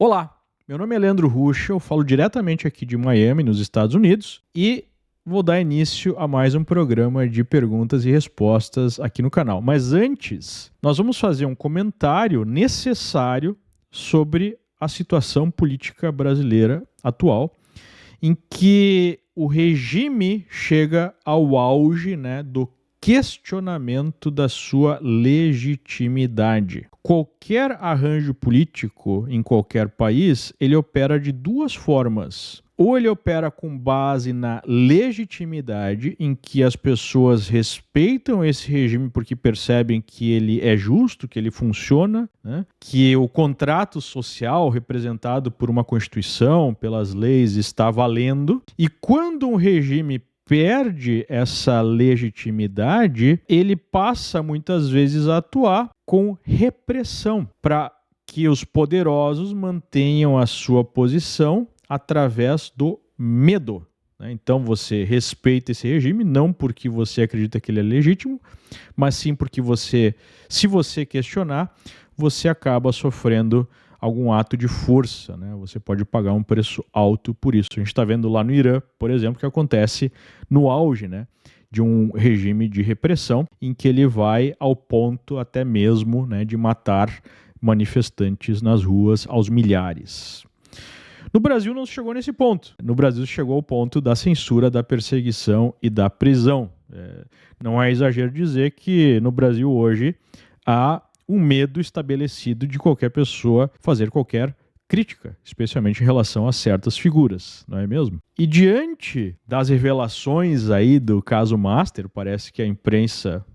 Olá, meu nome é Leandro Ruxa, eu falo diretamente aqui de Miami, nos Estados Unidos, e vou dar início a mais um programa de perguntas e respostas aqui no canal. Mas antes, nós vamos fazer um comentário necessário sobre a situação política brasileira atual, em que o regime chega ao auge, do questionamento da sua legitimidade. Qualquer arranjo político em qualquer país, ele opera de duas formas. Ou ele opera com base na legitimidade, em que as pessoas respeitam esse regime porque percebem que ele é justo, que ele funciona, que o contrato social representado por uma Constituição, pelas leis, está valendo. E quando um regime perde essa legitimidade, ele passa muitas vezes a atuar com repressão para que os poderosos mantenham a sua posição através do medo. Então você respeita esse regime, não porque você acredita que ele é legítimo, mas sim porque se você questionar, você acaba sofrendo algum ato de força, Você pode pagar um preço alto por isso. A gente está vendo lá no Irã, por exemplo, que acontece no auge, de um regime de repressão, em que ele vai ao ponto até mesmo, de matar manifestantes nas ruas aos milhares. No Brasil não chegou nesse ponto. No Brasil chegou ao ponto da censura, da perseguição e da prisão. Não é exagero dizer que no Brasil hoje há um medo estabelecido de qualquer pessoa fazer qualquer crítica, especialmente em relação a certas figuras, não é mesmo? E diante das revelações aí do caso Master, parece que a imprensa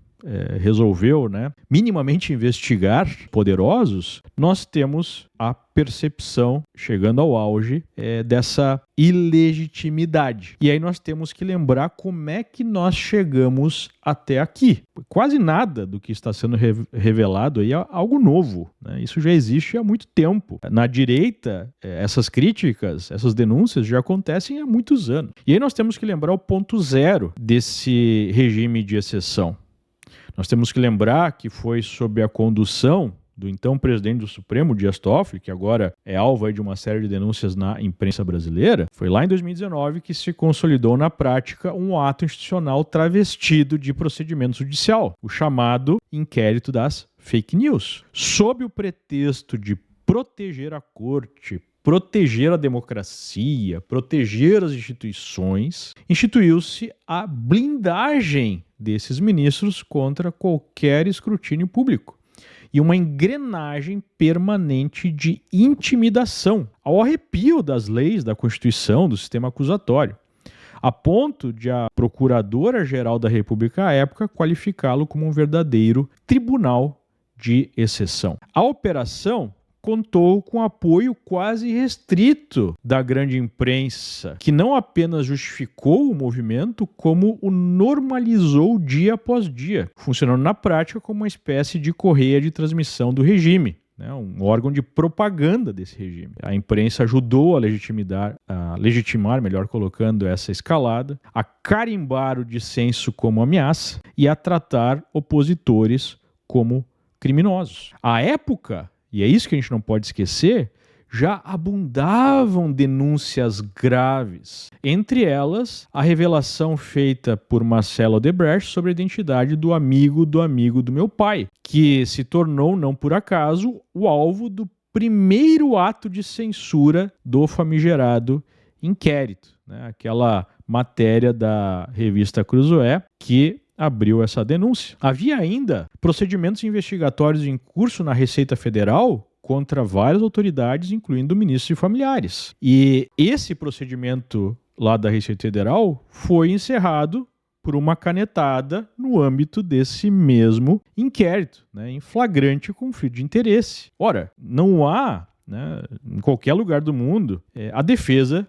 resolveu, minimamente investigar poderosos, nós temos a percepção, chegando ao auge, dessa ilegitimidade. E aí nós temos que lembrar como é que nós chegamos até aqui. Quase nada do que está sendo revelado aí é algo novo, Isso já existe há muito tempo. Na direita, essas críticas, essas denúncias já acontecem há muitos anos. E aí nós temos que lembrar o ponto zero desse regime de exceção. Nós temos que lembrar que foi sob a condução do então presidente do Supremo, Dias Toffoli, que agora é alvo de uma série de denúncias na imprensa brasileira, foi lá em 2019 que se consolidou na prática um ato institucional travestido de procedimento judicial, o chamado inquérito das fake news. Sob o pretexto de proteger a corte, proteger a democracia, proteger as instituições, instituiu-se a blindagem desses ministros contra qualquer escrutínio público e uma engrenagem permanente de intimidação, ao arrepio das leis, da Constituição, do sistema acusatório, a ponto de a Procuradora-Geral da República à época qualificá-lo como um verdadeiro tribunal de exceção. A operação contou com apoio quase restrito da grande imprensa, que não apenas justificou o movimento, como o normalizou dia após dia, funcionando na prática como uma espécie de correia de transmissão do regime, um órgão de propaganda desse regime. A imprensa ajudou a legitimar, melhor colocando, essa escalada, a carimbar o dissenso como ameaça e a tratar opositores como criminosos. À época, e é isso que a gente não pode esquecer, já abundavam denúncias graves. Entre elas, a revelação feita por Marcelo Odebrecht sobre a identidade do amigo do meu pai, que se tornou, não por acaso, o alvo do primeiro ato de censura do famigerado inquérito. Aquela matéria da revista Cruzoé que abriu essa denúncia. Havia ainda procedimentos investigatórios em curso na Receita Federal contra várias autoridades, incluindo ministros e familiares. E esse procedimento lá da Receita Federal foi encerrado por uma canetada no âmbito desse mesmo inquérito, em flagrante conflito de interesse. Ora, não há, em qualquer lugar do mundo, a defesa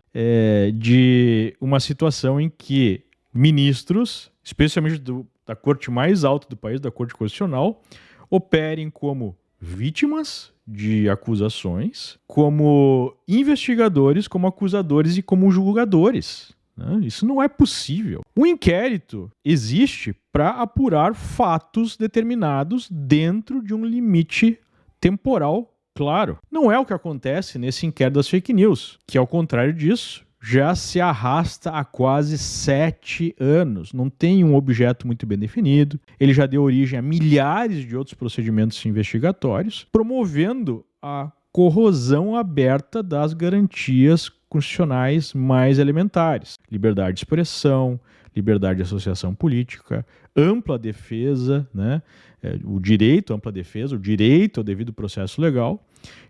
de uma situação em que ministros, especialmente da corte mais alta do país, da Corte Constitucional, operem como vítimas de acusações, como investigadores, como acusadores e como julgadores. Isso não é possível. O inquérito existe para apurar fatos determinados dentro de um limite temporal Claro, não é o que acontece nesse inquérito das fake news, que ao contrário disso, já se arrasta há quase 7 anos. Não tem um objeto muito bem definido. Ele já deu origem a milhares de outros procedimentos investigatórios, promovendo a corrosão aberta das garantias constitucionais mais elementares. Liberdade de expressão, liberdade de associação política, ampla defesa, né? O direito à ampla defesa, o direito ao devido processo legal,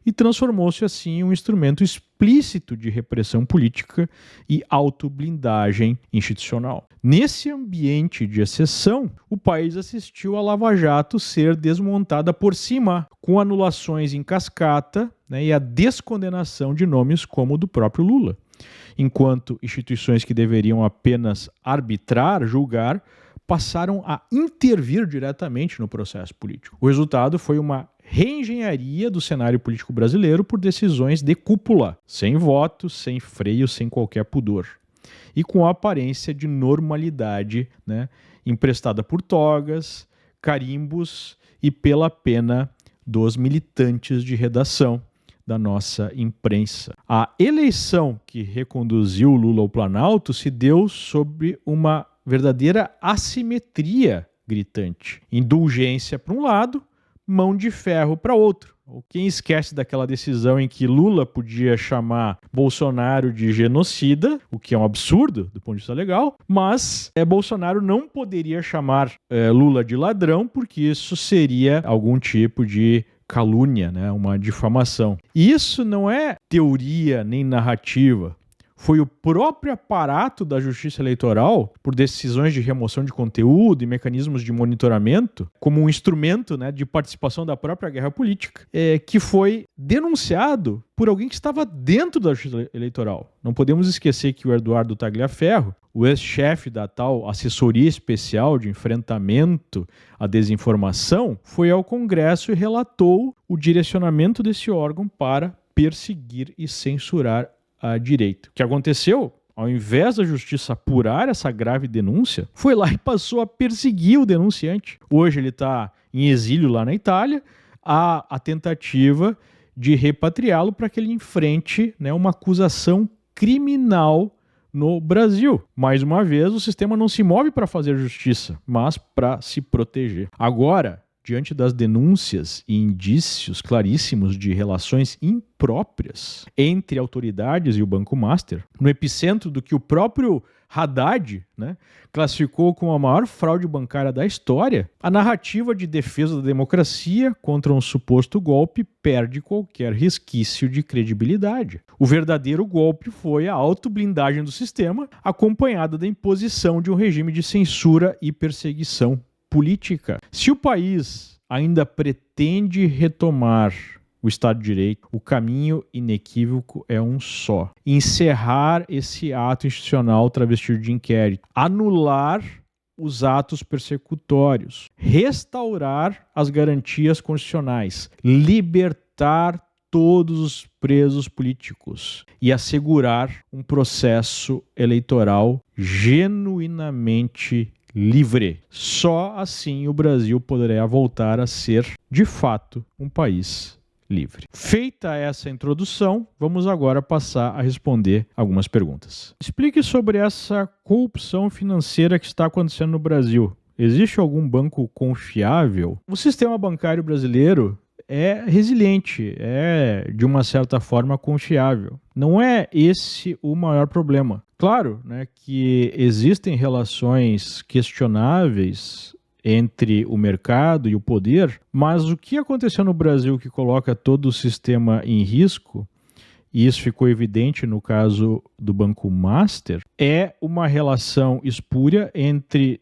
e transformou-se assim em um instrumento explícito de repressão política e autoblindagem institucional. Nesse ambiente de exceção, o país assistiu a Lava Jato ser desmontada por cima, com anulações em cascata, né, e a descondenação de nomes como o do próprio Lula, enquanto instituições que deveriam apenas arbitrar, julgar, passaram a intervir diretamente no processo político. O resultado foi uma reengenharia do cenário político brasileiro por decisões de cúpula, sem voto, sem freio, sem qualquer pudor. E com a aparência de normalidade, né, emprestada por togas, carimbos e pela pena dos militantes de redação da nossa imprensa. A eleição que reconduziu Lula ao Planalto se deu sob uma verdadeira assimetria gritante. Indulgência para um lado, mão de ferro para outro. Quem esquece daquela decisão em que Lula podia chamar Bolsonaro de genocida, o que é um absurdo do ponto de vista legal, mas Bolsonaro não poderia chamar Lula de ladrão, porque isso seria algum tipo de calúnia, né? Uma difamação. E isso não é teoria nem narrativa. Foi o próprio aparato da Justiça Eleitoral, por decisões de remoção de conteúdo e mecanismos de monitoramento, como um instrumento, né, de participação da própria guerra política, que foi denunciado por alguém que estava dentro da Justiça Eleitoral. Não podemos esquecer que o Eduardo Tagliaferro, o ex-chefe da tal assessoria especial de enfrentamento à desinformação, foi ao Congresso e relatou o direcionamento desse órgão para perseguir e censurar a direita. O que aconteceu? Ao invés da justiça apurar essa grave denúncia, foi lá e passou a perseguir o denunciante. Hoje ele está em exílio lá na Itália. Há a tentativa de repatriá-lo para que ele enfrente, né, uma acusação criminal no Brasil. Mais uma vez, o sistema não se move para fazer justiça, mas para se proteger. Agora, diante das denúncias e indícios claríssimos de relações impróprias entre autoridades e o Banco Master, no epicentro do que o próprio Haddad, né, classificou como a maior fraude bancária da história, a narrativa de defesa da democracia contra um suposto golpe perde qualquer resquício de credibilidade. O verdadeiro golpe foi a autoblindagem do sistema, acompanhada da imposição de um regime de censura e perseguição política. Se o país ainda pretende retomar o Estado de Direito, o caminho inequívoco é um só: encerrar esse ato institucional travestido de inquérito, anular os atos persecutórios, restaurar as garantias constitucionais, libertar todos os presos políticos e assegurar um processo eleitoral genuinamente livre. Só assim o Brasil poderá voltar a ser, de fato, um país livre. Feita essa introdução, vamos agora passar a responder algumas perguntas. Explique sobre essa corrupção financeira que está acontecendo no Brasil. Existe algum banco confiável? O sistema bancário brasileiro é resiliente, é de uma certa forma confiável. Não é esse o maior problema. Claro, né, que existem relações questionáveis entre o mercado e o poder, mas o que aconteceu no Brasil que coloca todo o sistema em risco, e isso ficou evidente no caso do Banco Master, é uma relação espúria entre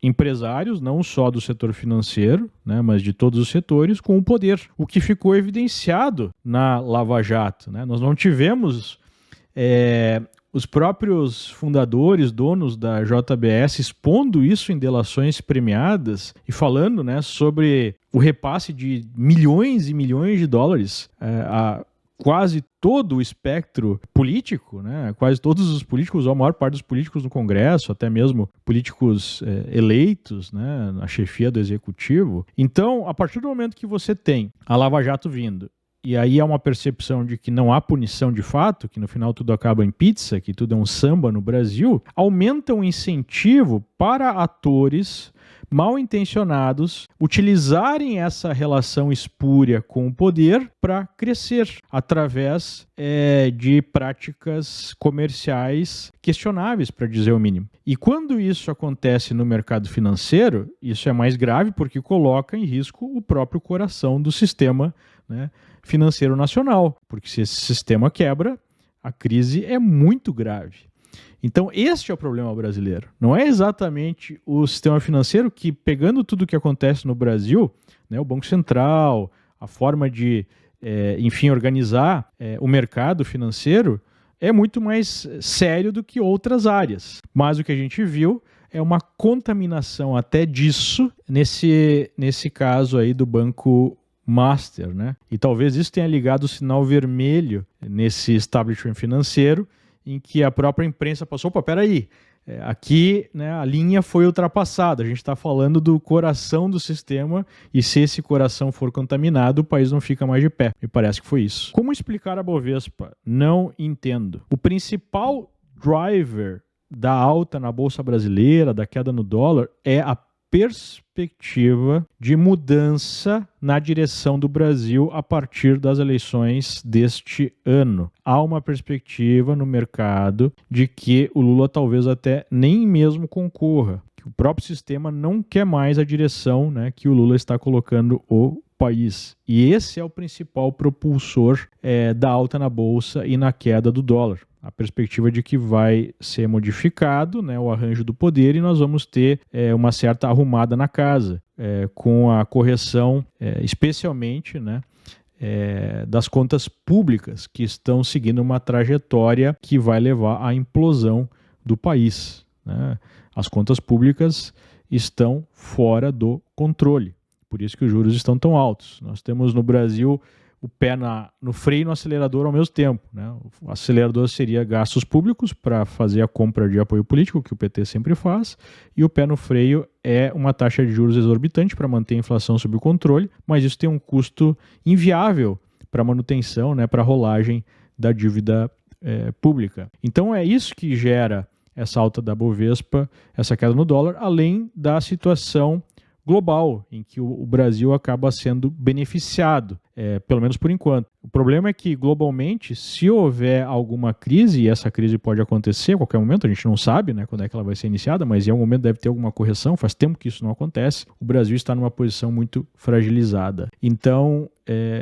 empresários, não só do setor financeiro, né, mas de todos os setores, com o poder. O que ficou evidenciado na Lava Jato, né? Nós não tivemos os próprios fundadores, donos da JBS, expondo isso em delações premiadas e falando, né, sobre o repasse de milhões e milhões de dólares a quase todo o espectro político, né? Quase todos os políticos, ou a maior parte dos políticos no Congresso, até mesmo políticos eleitos, né, na chefia do Executivo. Então, a partir do momento que você tem a Lava Jato vindo, e aí há uma percepção de que não há punição de fato, que no final tudo acaba em pizza, que tudo é um samba no Brasil, aumenta o incentivo para atores mal intencionados utilizarem essa relação espúria com o poder para crescer através de práticas comerciais questionáveis, para dizer o mínimo. E quando isso acontece no mercado financeiro, isso é mais grave porque coloca em risco o próprio coração do sistema, né, financeiro nacional, porque se esse sistema quebra, a crise é muito grave. Então, este é o problema brasileiro. Não é exatamente o sistema financeiro que, pegando tudo o que acontece no Brasil, né, o Banco Central, a forma de, enfim, organizar o mercado financeiro, é muito mais sério do que outras áreas. Mas o que a gente viu é uma contaminação até disso nesse caso aí do Banco Master, né? E talvez isso tenha ligado o sinal vermelho nesse establishment financeiro, em que a própria imprensa passou, opa, peraí, aqui, né, a linha foi ultrapassada, a gente está falando do coração do sistema e se esse coração for contaminado, o país não fica mais de pé. Me parece que foi isso. Como explicar a Bovespa? Não entendo. O principal driver da alta na Bolsa Brasileira, da queda no dólar, é a perspectiva de mudança na direção do Brasil a partir das eleições deste ano. Há uma perspectiva no mercado de que o Lula talvez até nem mesmo concorra, que o próprio sistema não quer mais a direção, né, que o Lula está colocando o país. E esse é o principal propulsor da alta na Bolsa e na queda do dólar. A perspectiva de que vai ser modificado, né, o arranjo do poder e nós vamos ter uma certa arrumada na casa, com a correção, especialmente, né, das contas públicas, que estão seguindo uma trajetória que vai levar à implosão do país, né? As contas públicas estão fora do controle, por isso que os juros estão tão altos. Nós temos no Brasil o pé no freio e no acelerador ao mesmo tempo, né? O acelerador seria gastos públicos para fazer a compra de apoio político, que o PT sempre faz, e o pé no freio é uma taxa de juros exorbitante para manter a inflação sob o controle, mas isso tem um custo inviável para a manutenção, né, para a rolagem da dívida pública. Então é isso que gera essa alta da Bovespa, essa queda no dólar, além da situação global, em que o Brasil acaba sendo beneficiado, pelo menos por enquanto. O problema é que, globalmente, se houver alguma crise, e essa crise pode acontecer a qualquer momento, a gente não sabe, né, quando é que ela vai ser iniciada, mas em algum momento deve ter alguma correção, faz tempo que isso não acontece, o Brasil está numa posição muito fragilizada. Então,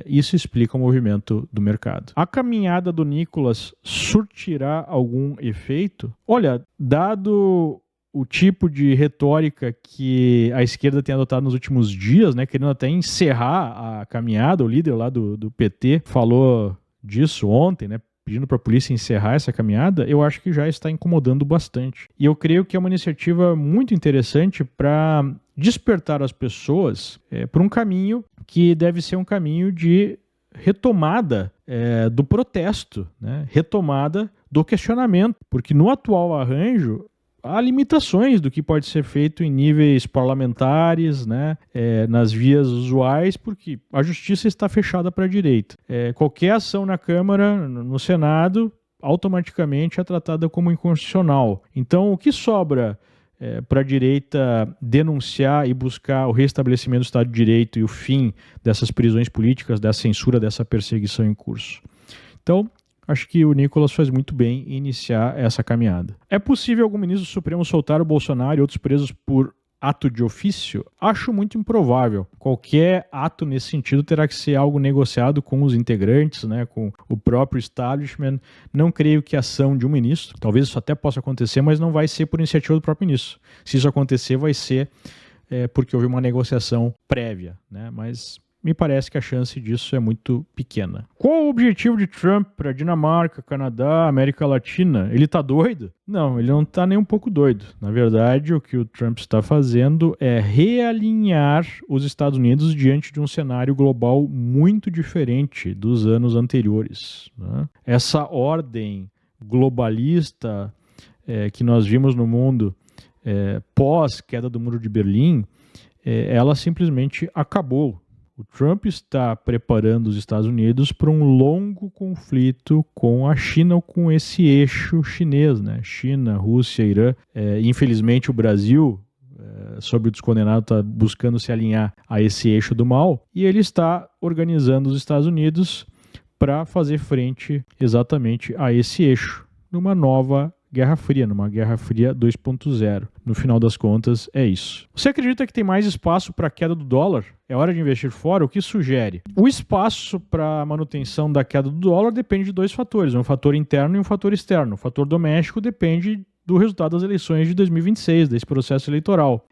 isso explica o movimento do mercado. A caminhada do Nicolas surtirá algum efeito? Olha, dado o tipo de retórica que a esquerda tem adotado nos últimos dias, né, querendo até encerrar a caminhada, o líder lá do PT falou disso ontem, né, pedindo para a polícia encerrar essa caminhada, eu acho que já está incomodando bastante. E eu creio que é uma iniciativa muito interessante para despertar as pessoas para um caminho que deve ser um caminho de retomada do protesto, né, retomada do questionamento, porque no atual arranjo há limitações do que pode ser feito em níveis parlamentares, né, nas vias usuais, porque a justiça está fechada para a direita. Qualquer ação na Câmara, no Senado, automaticamente é tratada como inconstitucional. Então, o que sobra para a direita denunciar e buscar o restabelecimento do Estado de Direito e o fim dessas prisões políticas, dessa censura, dessa perseguição em curso? Então, acho que o Nicolas faz muito bem em iniciar essa caminhada. É possível algum ministro do Supremo soltar o Bolsonaro e outros presos por ato de ofício? Acho muito improvável. Qualquer ato nesse sentido terá que ser algo negociado com os integrantes, né, com o próprio establishment. Não creio que a ação de um ministro, talvez isso até possa acontecer, mas não vai ser por iniciativa do próprio ministro. Se isso acontecer, vai ser porque houve uma negociação prévia, né, mas me parece que a chance disso é muito pequena. Qual o objetivo de Trump para Dinamarca, Canadá, América Latina? Ele tá doido? Não, ele não tá nem um pouco doido. Na verdade, o que o Trump está fazendo é realinhar os Estados Unidos diante de um cenário global muito diferente dos anos anteriores, né? Essa ordem globalista que nós vimos no mundo pós queda do Muro de Berlim, ela simplesmente acabou. O Trump está preparando os Estados Unidos para um longo conflito com a China ou com esse eixo chinês, né? China, Rússia, Irã. Infelizmente, o Brasil, sob o descondenado, está buscando se alinhar a esse eixo do mal, e ele está organizando os Estados Unidos para fazer frente exatamente a esse eixo, numa nova Guerra Fria, numa Guerra Fria 2.0. No final das contas, é isso. Você acredita que tem mais espaço para a queda do dólar? É hora de investir fora? O que sugere? O espaço para a manutenção da queda do dólar depende de dois fatores, um fator interno e um fator externo. O fator doméstico depende do resultado das eleições de 2026, desse processo eleitoral.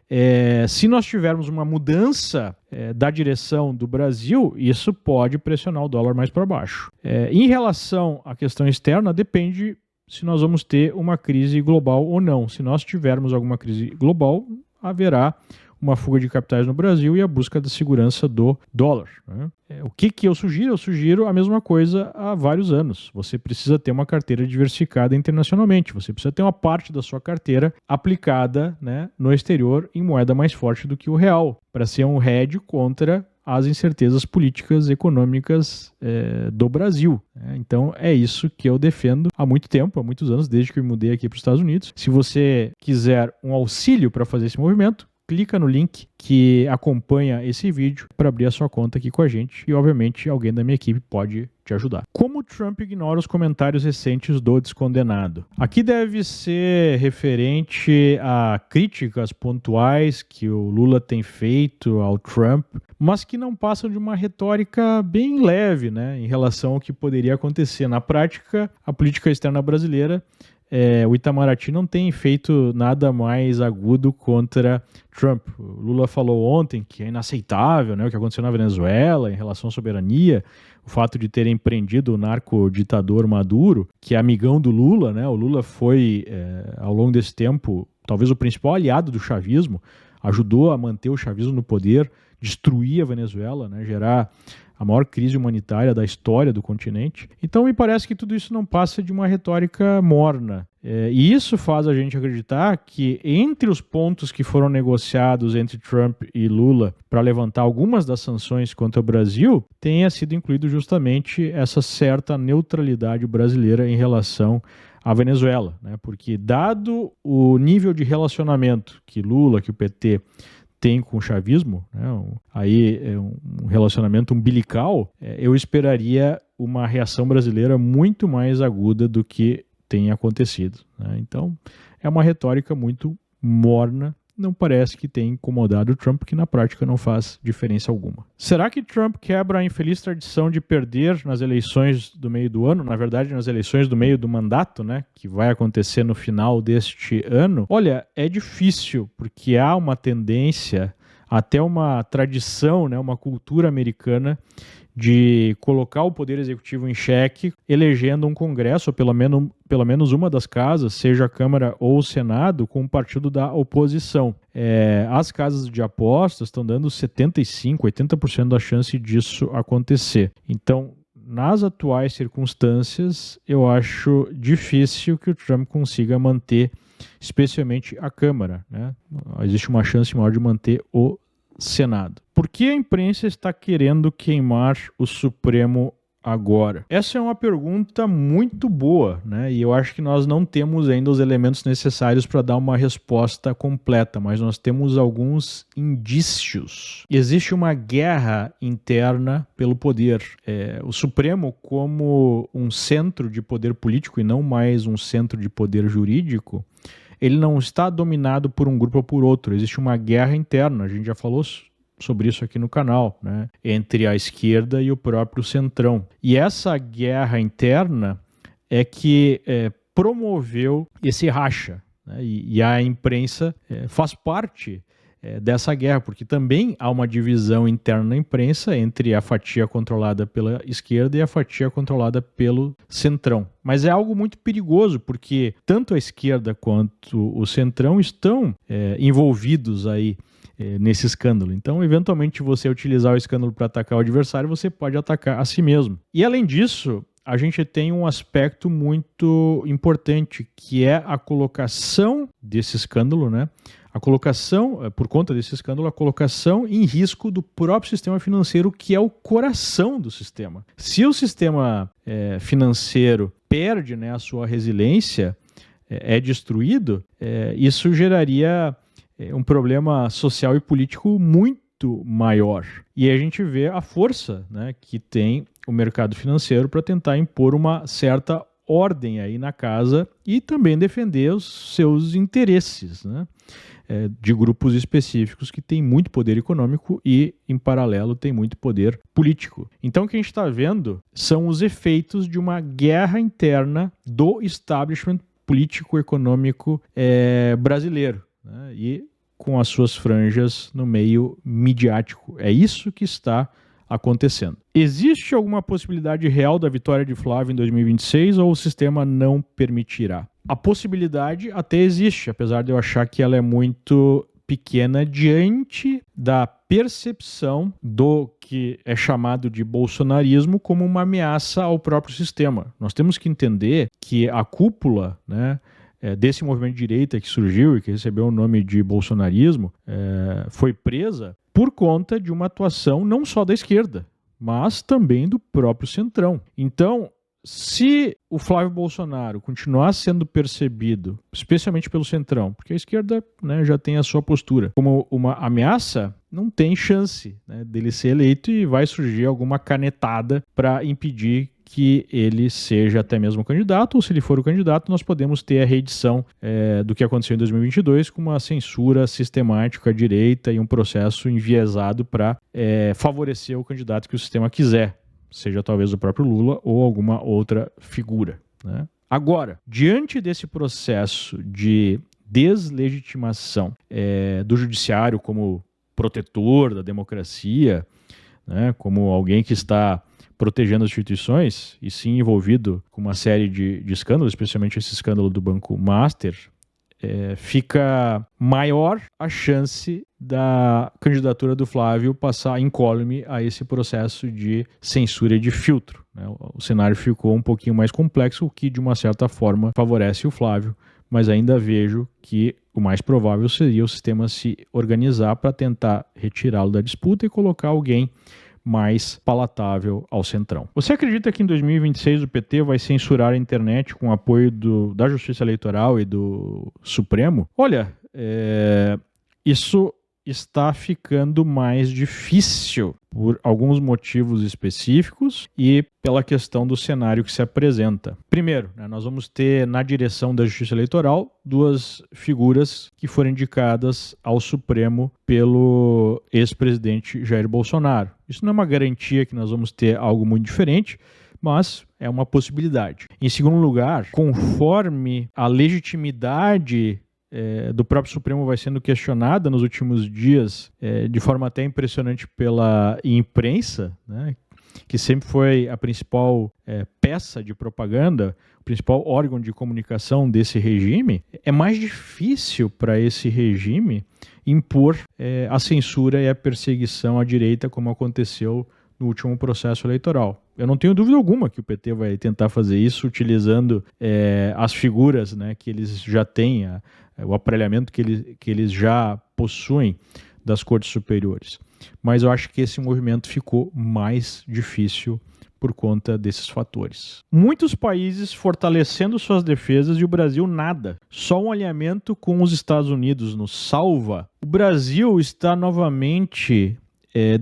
Se nós tivermos uma mudança da direção do Brasil, isso pode pressionar o dólar mais para baixo. Em relação à questão externa, depende se nós vamos ter uma crise global ou não. Se nós tivermos alguma crise global, haverá uma fuga de capitais no Brasil e a busca da segurança do dólar, né? O que eu sugiro? Eu sugiro a mesma coisa há vários anos. Você precisa ter uma carteira diversificada internacionalmente. Você precisa ter uma parte da sua carteira aplicada, né, no exterior em moeda mais forte do que o real, para ser um hedge contra as incertezas políticas econômicas do Brasil. Então é isso que eu defendo há muito tempo, há muitos anos, desde que eu me mudei aqui para os Estados Unidos. Se você quiser um auxílio para fazer esse movimento, clica no link que acompanha esse vídeo para abrir a sua conta aqui com a gente e, obviamente, alguém da minha equipe pode te ajudar. Como Trump ignora os comentários recentes do descondenado? Aqui deve ser referente a críticas pontuais que o Lula tem feito ao Trump, mas que não passam de uma retórica bem leve, né, em relação ao que poderia acontecer. Na prática, a política externa brasileira, o Itamaraty não tem feito nada mais agudo contra Trump. O Lula falou ontem que é inaceitável, né, o que aconteceu na Venezuela em relação à soberania, o fato de terem prendido o narco-ditador Maduro, que é amigão do Lula, né? O Lula foi, ao longo desse tempo, talvez o principal aliado do chavismo, ajudou a manter o chavismo no poder, destruir a Venezuela, né, gerar a maior crise humanitária da história do continente. Então me parece que tudo isso não passa de uma retórica morna. E isso faz a gente acreditar que entre os pontos que foram negociados entre Trump e Lula para levantar algumas das sanções contra o Brasil, tenha sido incluído justamente essa certa neutralidade brasileira em relação à Venezuela, né? Porque dado o nível de relacionamento que Lula, que o PT tem com o chavismo, né, aí é um relacionamento umbilical, eu esperaria uma reação brasileira muito mais aguda do que tem acontecido, né? Então, é uma retórica muito morna, não parece que tenha incomodado o Trump, que na prática não faz diferença alguma. Será que Trump quebra a infeliz tradição de perder nas eleições do meio do ano? Na verdade, nas eleições do meio do mandato, né, que vai acontecer no final deste ano? Olha, é difícil, porque há uma tendência, até uma tradição, né, uma cultura americana de colocar o poder executivo em xeque, elegendo um congresso, ou pelo menos uma das casas, seja a Câmara ou o Senado, com o partido da oposição. As casas de apostas estão dando 75%, 80% da chance disso acontecer. Então, nas atuais circunstâncias, eu acho difícil que o Trump consiga manter, especialmente a Câmara, né? Existe uma chance maior de manter o Senado. Por que a imprensa está querendo queimar o Supremo agora? Essa é uma pergunta muito boa, né? E eu acho que nós não temos ainda os elementos necessários para dar uma resposta completa, mas nós temos alguns indícios. Existe uma guerra interna pelo poder. O Supremo, como um centro de poder político e não mais um centro de poder jurídico, ele não está dominado por um grupo ou por outro. Existe uma guerra interna, a gente já falou sobre isso aqui no canal, né, entre a esquerda e o próprio centrão. E essa guerra interna é que promoveu esse racha, né, e a imprensa faz parte dessa guerra, porque também há uma divisão interna na imprensa entre a fatia controlada pela esquerda e a fatia controlada pelo centrão. Mas é algo muito perigoso, porque tanto a esquerda quanto o centrão estão envolvidos aí nesse escândalo. Então, eventualmente, você utilizar o escândalo para atacar o adversário, você pode atacar a si mesmo. E, além disso, a gente tem um aspecto muito importante, que é a colocação desse escândalo, né? A colocação, por conta desse escândalo, a colocação em risco do próprio sistema financeiro, que é o coração do sistema. Se o sistema financeiro perde, né, a sua resiliência, é destruído, isso geraria um problema social e político muito maior. E a gente vê a força, né, que tem o mercado financeiro para tentar impor uma certa ordem aí na casa e também defender os seus interesses, né, de grupos específicos que têm muito poder econômico e, em paralelo, têm muito poder político. Então, o que a gente está vendo são os efeitos de uma guerra interna do establishment político-econômico brasileiro, né? E com as suas franjas no meio midiático. É isso que está acontecendo. Existe alguma possibilidade real da vitória de Flávio em 2026 ou o sistema não permitirá? A possibilidade até existe, apesar de eu achar que ela é muito pequena diante da percepção do que é chamado de bolsonarismo como uma ameaça ao próprio sistema. Nós temos que entender que a cúpula, né, desse movimento de direita que surgiu e que recebeu o nome de bolsonarismo, foi presa por conta de uma atuação não só da esquerda, mas também do próprio centrão. Então, se o Flávio Bolsonaro continuar sendo percebido, especialmente pelo centrão, porque a esquerda, né, já tem a sua postura, como uma ameaça, não tem chance, né, dele ser eleito e vai surgir alguma canetada para impedir que ele seja até mesmo candidato, ou se ele for o candidato, nós podemos ter a reedição do que aconteceu em 2022 com uma censura sistemática à direita e um processo enviesado para favorecer o candidato que o sistema quiser, seja talvez o próprio Lula ou alguma outra figura, né? Agora, diante desse processo de deslegitimação do judiciário como protetor da democracia, né, como alguém que está protegendo as instituições, e sim envolvido com uma série de escândalos, especialmente esse escândalo do Banco Master, fica maior a chance da candidatura do Flávio passar incólume a esse processo de censura e de filtro, né? O cenário ficou um pouquinho mais complexo, o que de uma certa forma favorece o Flávio, mas ainda vejo que o mais provável seria o sistema se organizar para tentar retirá-lo da disputa e colocar alguém mais palatável ao centrão. Você acredita que em 2026 o PT vai censurar a internet com apoio da Justiça Eleitoral e do Supremo? Olha, isso está ficando mais difícil por alguns motivos específicos e pela questão do cenário que se apresenta. Primeiro, né, nós vamos ter na direção da Justiça Eleitoral duas figuras que foram indicadas ao Supremo pelo ex-presidente Jair Bolsonaro. Isso não é uma garantia que nós vamos ter algo muito diferente, mas é uma possibilidade. Em segundo lugar, conforme a legitimidade do próprio Supremo vai sendo questionada nos últimos dias, de forma até impressionante pela imprensa, né, que sempre foi a principal peça de propaganda, o principal órgão de comunicação desse regime, é mais difícil para esse regime impor a censura e a perseguição à direita, como aconteceu no último processo eleitoral. Eu não tenho dúvida alguma que o PT vai tentar fazer isso utilizando as figuras, né, que eles já têm, o aparelhamento que eles já possuem das cortes superiores. Mas eu acho que esse movimento ficou mais difícil por conta desses fatores. Muitos países fortalecendo suas defesas e o Brasil nada. Só um alinhamento com os Estados Unidos nos salva. O Brasil está novamente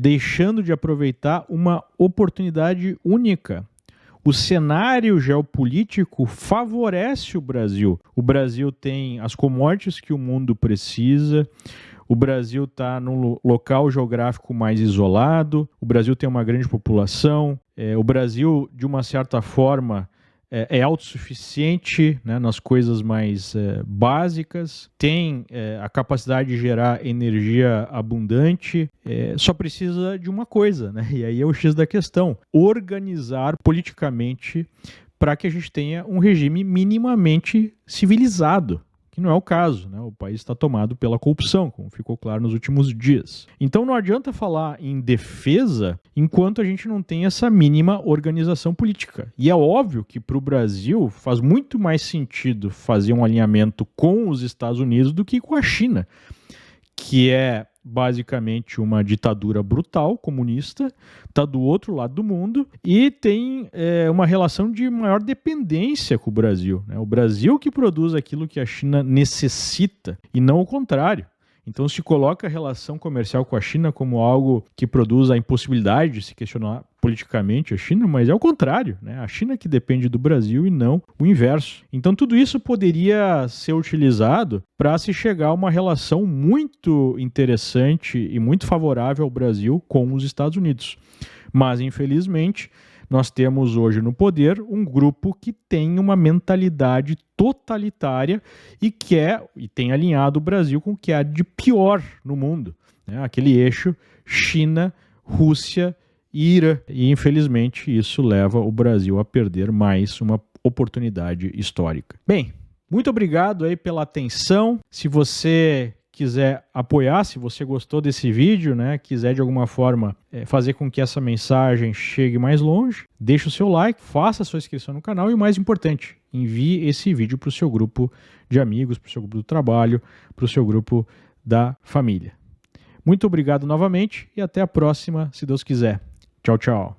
deixando de aproveitar uma oportunidade única. O cenário geopolítico favorece o Brasil. O Brasil tem as commodities que o mundo precisa. O Brasil está num local geográfico mais isolado. O Brasil tem uma grande população. O Brasil, de uma certa forma, é autossuficiente, né, nas coisas mais básicas, tem a capacidade de gerar energia abundante, só precisa de uma coisa, né? E aí é o X da questão: organizar politicamente para que a gente tenha um regime minimamente civilizado, que não é o caso, né? O país está tomado pela corrupção, como ficou claro nos últimos dias. Então não adianta falar em defesa enquanto a gente não tem essa mínima organização política. E é óbvio que para o Brasil faz muito mais sentido fazer um alinhamento com os Estados Unidos do que com a China, que é basicamente uma ditadura brutal, comunista, está do outro lado do mundo e tem uma relação de maior dependência com o Brasil, né? O Brasil que produz aquilo que a China necessita e não o contrário. Então se coloca a relação comercial com a China como algo que produz a impossibilidade de se questionar politicamente a China, mas é o contrário, né? A China que depende do Brasil e não o inverso. Então tudo isso poderia ser utilizado para se chegar a uma relação muito interessante e muito favorável ao Brasil com os Estados Unidos. Mas, infelizmente, nós temos hoje no poder um grupo que tem uma mentalidade totalitária e tem alinhado o Brasil com o que há de pior no mundo, né? Aquele eixo China, Rússia e Irã. E, infelizmente, isso leva o Brasil a perder mais uma oportunidade histórica. Bem, muito obrigado aí pela atenção. Se você quiser apoiar, se você gostou desse vídeo, né, quiser de alguma forma fazer com que essa mensagem chegue mais longe, deixe o seu like, faça a sua inscrição no canal e, o mais importante, envie esse vídeo para o seu grupo de amigos, para o seu grupo do trabalho, para o seu grupo da família. Muito obrigado novamente e até a próxima, se Deus quiser. Tchau, tchau.